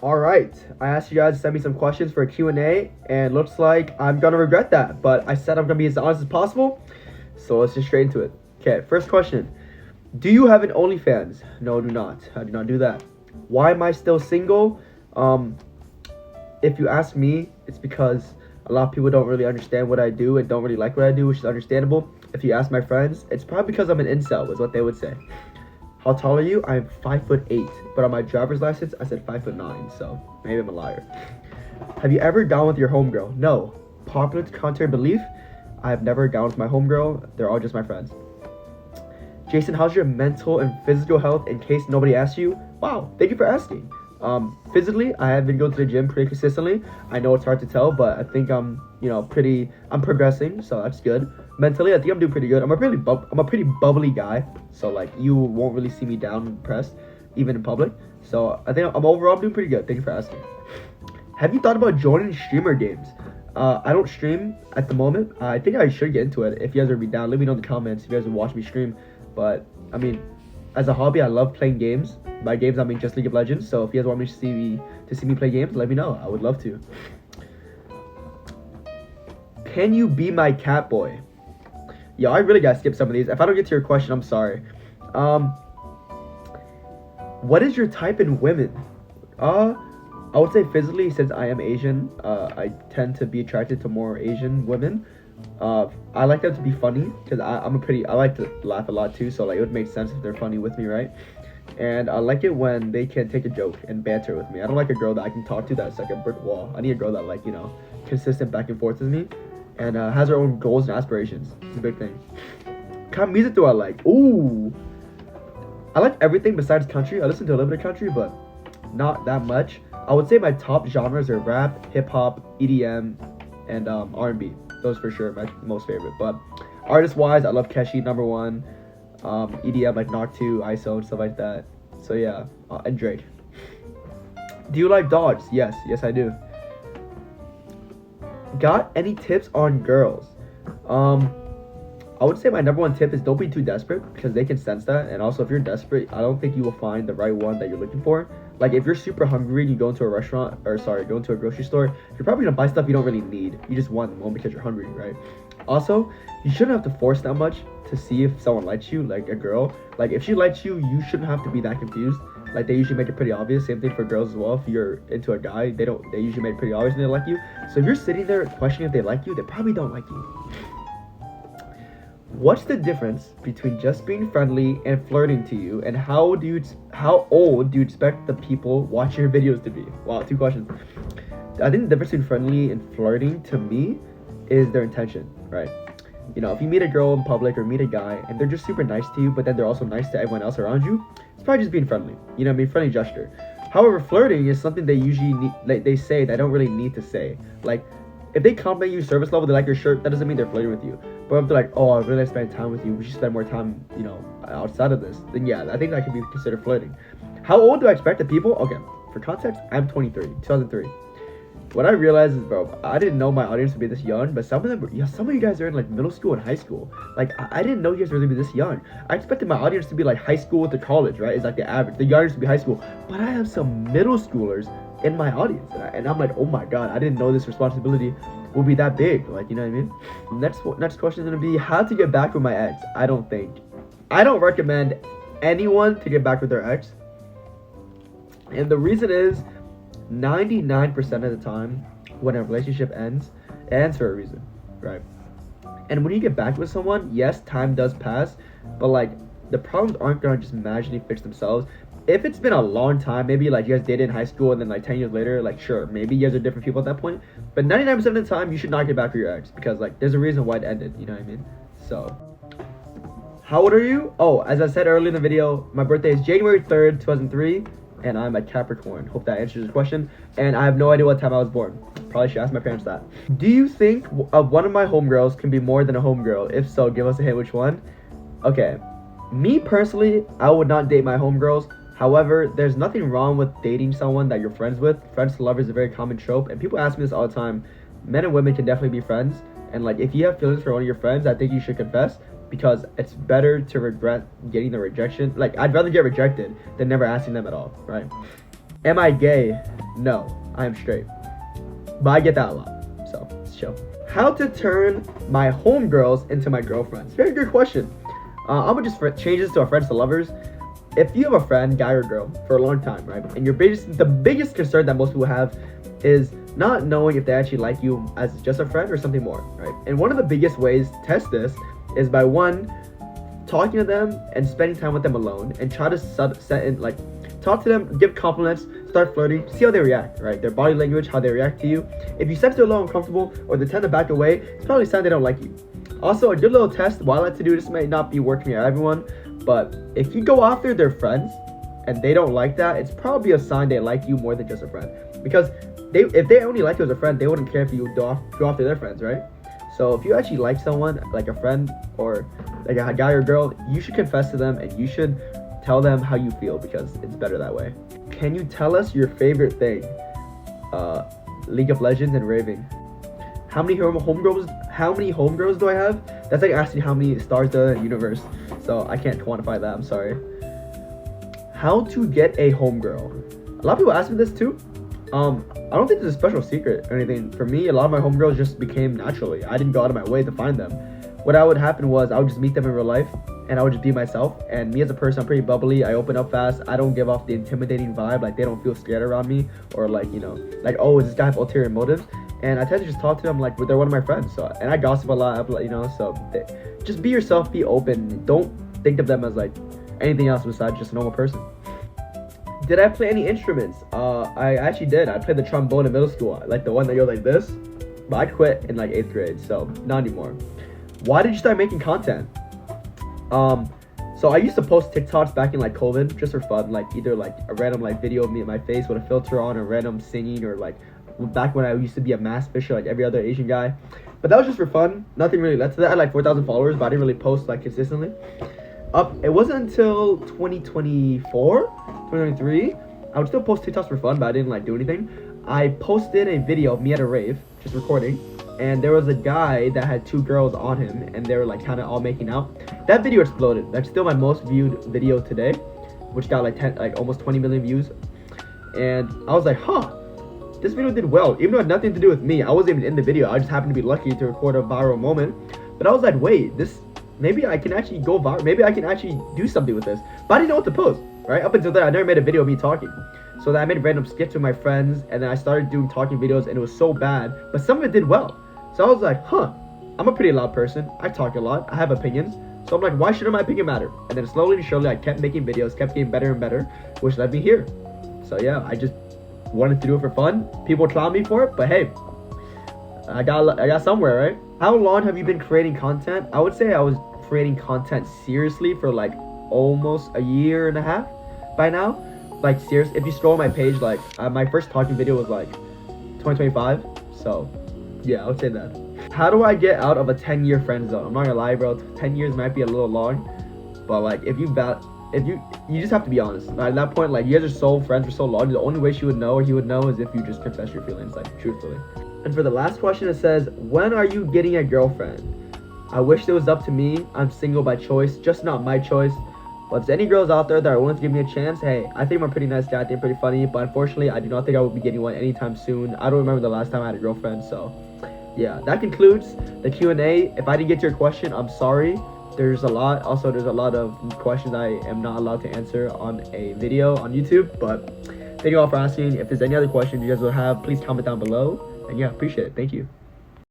All right, I asked you guys to send me some questions for a Q&A, and looks like I'm gonna regret that, but I said I'm gonna be as honest as possible, so let's just straight into it. Okay, first question. Do you have an OnlyFans? No, do not. I do not do that. Why am I still single? If you ask me, it's because a lot of people don't really understand what I do and don't really like what I do, which is understandable. If you ask my friends, it's probably because I'm an incel, is what they would say. How tall are you? I'm 5'8", but on my driver's license, I said 5'9", so maybe I'm a liar. Have you ever gone with your homegirl? No. Popular to contrary belief, I have never gone with my homegirl. They're all just my friends. Jason, how's your mental and physical health in case nobody asks you? Wow, thank you for asking. Physically, I have been going to the gym pretty consistently. I know it's hard to tell, but I think I'm progressing, so that's good. Mentally, I think I'm doing pretty good. I'm a pretty bubbly guy, so like you won't really see me down and depressed, even in public. So I think I'm overall doing pretty good. Thank you for asking. Have you thought about joining streamer games? I don't stream at the moment. I think I should get into it. If you guys are be down, let me know in the comments if you guys would watch me stream. But I mean, as a hobby, I love playing games. By games, I mean just League of Legends. So if you guys want me to see me play games, let me know. I would love to. Can you be my cat boy? Yo, I really gotta skip some of these. If I don't get to your question, I'm sorry. What is your type in women? I would say physically, since I am Asian, I tend to be attracted to more Asian women. I like them to be funny because I like to laugh a lot too. So like it would make sense if they're funny with me, right? And I like it when they can take a joke and banter with me. I don't like a girl that I can talk to that's like a brick wall. I need a girl that like consistent back and forth with me, and has her own goals and aspirations. It's a big thing. What kind of music do I like? Ooh, I like everything besides country. I listen to a little bit of country, but not that much. I would say my top genres are rap, hip hop, EDM, and R&B. Those for sure, my most favorite. But artist-wise, I love Keshi, number one. EDM like Knock 2, ISO, and stuff like that. So yeah, and Drake. Do you like dogs? Yes, I do. Got any tips on girls? I would say my number one tip is don't be too desperate because they can sense that. And also, if you're desperate, I don't think you will find the right one that you're looking for. Like if you're super hungry and you go into a restaurant, go into a grocery store, you're probably gonna buy stuff you don't really need. You just want one because you're hungry, right? Also, you shouldn't have to force that much to see if someone likes you, like a girl. Like if she likes you, you shouldn't have to be that confused. Like they usually make it pretty obvious. Same thing for girls as well. If you're into a guy, they usually make it pretty obvious when they like you. So if you're sitting there questioning if they like you, they probably don't like you. What's the difference between just being friendly and flirting to you, and how old do you expect the people watching your videos to be? Wow, 2 questions. I think the difference between friendly and flirting to me is their intention, right? If you meet a girl in public or meet a guy and they're just super nice to you, but then they're also nice to everyone else around you, it's probably just being friendly. Friendly gesture. However, flirting is something they usually need, like they say they don't really need to say. Like if they compliment you service level, they like your shirt, that doesn't mean they're flirting with you. But if they're like, oh, I really like spending time with you, we should spend more time, outside of this, then yeah, I think that could be considered flirting. How old do I expect the people? Okay, for context, I'm 23, 2003. What I realized is, bro, I didn't know my audience would be this young, but some of you guys are in like middle school and high school. Like I didn't know you guys were really be this young. I expected my audience to be like high school to college, right? It's like the average. The youngest to be high school, but I have some middle schoolers in my audience, and I'm like, oh my god, I didn't know this responsibility would be that big. Like, you know what I mean? Next question is gonna be how to get back with my ex. I don't recommend anyone to get back with their ex, and the reason is 99% of the time when a relationship ends, it ends for a reason, right? And when you get back with someone, yes, time does pass, but like the problems aren't gonna just magically fix themselves. If it's been a long time, maybe like you guys dated in high school and then like 10 years later, like sure, maybe you guys are different people at that point, but 99% of the time you should not get back with your ex because like there's a reason why it ended, you know what I mean? So how old are you? Oh, as I said earlier in the video, my birthday is January 3rd, 2003, and I'm a Capricorn. Hope that answers your question. And I have no idea what time I was born. Probably should ask my parents that. Do you think one of my homegirls can be more than a homegirl? If so, give us a hint which one. Okay, me personally, I would not date my homegirls. However, there's nothing wrong with dating someone that you're friends with. Friends to lovers is a very common trope, and people ask me this all the time. Men and women can definitely be friends, and like if you have feelings for one of your friends, I think you should confess, because it's better to regret getting the rejection. Like, I'd rather get rejected than never asking them at all, right? Am I gay? No, I am straight. But I get that a lot, so it's chill. How to turn my homegirls into my girlfriends? Very good question. I'm gonna just change this to our friends to lovers. If you have a friend, guy or girl, for a long time, right, and the biggest concern that most people have is not knowing if they actually like you as just a friend or something more, right? And one of the biggest ways to test this is by one, talking to them and spending time with them alone, and try to talk to them, give compliments, start flirting, see how they react, right? Their body language, how they react to you. If you sense they're a little uncomfortable or they tend to back away, it's probably a sign they don't like you. Also, a good little test, while I like to do this, may not be working for everyone, but if you go after their friends and they don't like that, it's probably a sign they like you more than just a friend. Because if they only like you as a friend, they wouldn't care if you go after their friends, right? So if you actually like someone, like a friend or like a guy or girl, you should confess to them and you should tell them how you feel, because it's better that way. Can you tell us your favorite thing? League of Legends and raving. How many homegirls do I have? That's like asking how many stars there are in the universe. So I can't quantify that, I'm sorry. How to get a homegirl. A lot of people ask me this too. I don't think there's a special secret or anything. For me, a lot of my homegirls just became naturally. I didn't go out of my way to find them. What would happen was I would just meet them in real life and I would just be myself. And me as a person, I'm pretty bubbly. I open up fast. I don't give off the intimidating vibe. Like, they don't feel scared around me, or like, you know, like, oh, does this guy have ulterior motives? And I tend to just talk to them like they're one of my friends. So, and I gossip a lot, you know, so just be yourself, be open. Don't think of them as like anything else besides just a normal person. Did I play any instruments? I actually did. I played the trombone in middle school, like the one that goes like this. But I quit in like 8th grade, so not anymore. Why did you start making content? So I used to post TikToks back in like COVID, just for fun, like either like a random like video of me and my face with a filter on, or random singing, or like back when I used to be a mass fisher like every other Asian guy. But that was just for fun. Nothing really led to that. I had like 4,000 followers, but I didn't really post like consistently. It wasn't until 2024, 2023, I would still post TikToks for fun, but I didn't like do anything. I posted a video of me at a rave, just recording, and there was a guy that had 2 girls on him, and they were like kind of all making out. That video exploded. That's still my most viewed video today, which got like almost 20 million views. And I was like, huh, this video did well, even though it had nothing to do with me. I wasn't even in the video. I just happened to be lucky to record a viral moment. But I was like, wait, maybe I can actually go viral. Maybe I can actually do something with this. But I didn't know what to post, right? Up until then, I never made a video of me talking. So then I made random skits with my friends, and then I started doing talking videos, and it was so bad, but some of it did well. So I was like, huh, I'm a pretty loud person. I talk a lot. I have opinions. So I'm like, why shouldn't my opinion matter? And then slowly and surely, I kept making videos, kept getting better and better, which led me here. So yeah, I just wanted to do it for fun. People clown me for it, but hey, I got somewhere, right? How long have you been creating content? I would say I was creating content seriously for like almost a year and a half by now. Like, serious, if you scroll my page, like my first talking video was like 2025. So yeah, I would say that. How do I get out of a 10-year friend zone? I'm not gonna lie, bro, 10 years might be a little long, but like if you just have to be honest. At that point, like, you guys are so friends for so long, the only way she would know or he would know is if you just confess your feelings, like, truthfully. And for the last question, it says, when are you getting a girlfriend? I wish it was up to me. I'm single by choice, just not my choice. But if there's any girls out there that are willing to give me a chance, hey, I think I'm a pretty nice guy. I think I'm pretty funny. But unfortunately, I do not think I will be getting one anytime soon. I don't remember the last time I had a girlfriend. So yeah, that concludes the Q&A. If I didn't get to your question, I'm sorry. There's a lot. Also, there's a lot of questions I am not allowed to answer on a video on YouTube. But thank you all for asking. If there's any other questions you guys will have, please comment down below. And yeah, appreciate it. Thank you.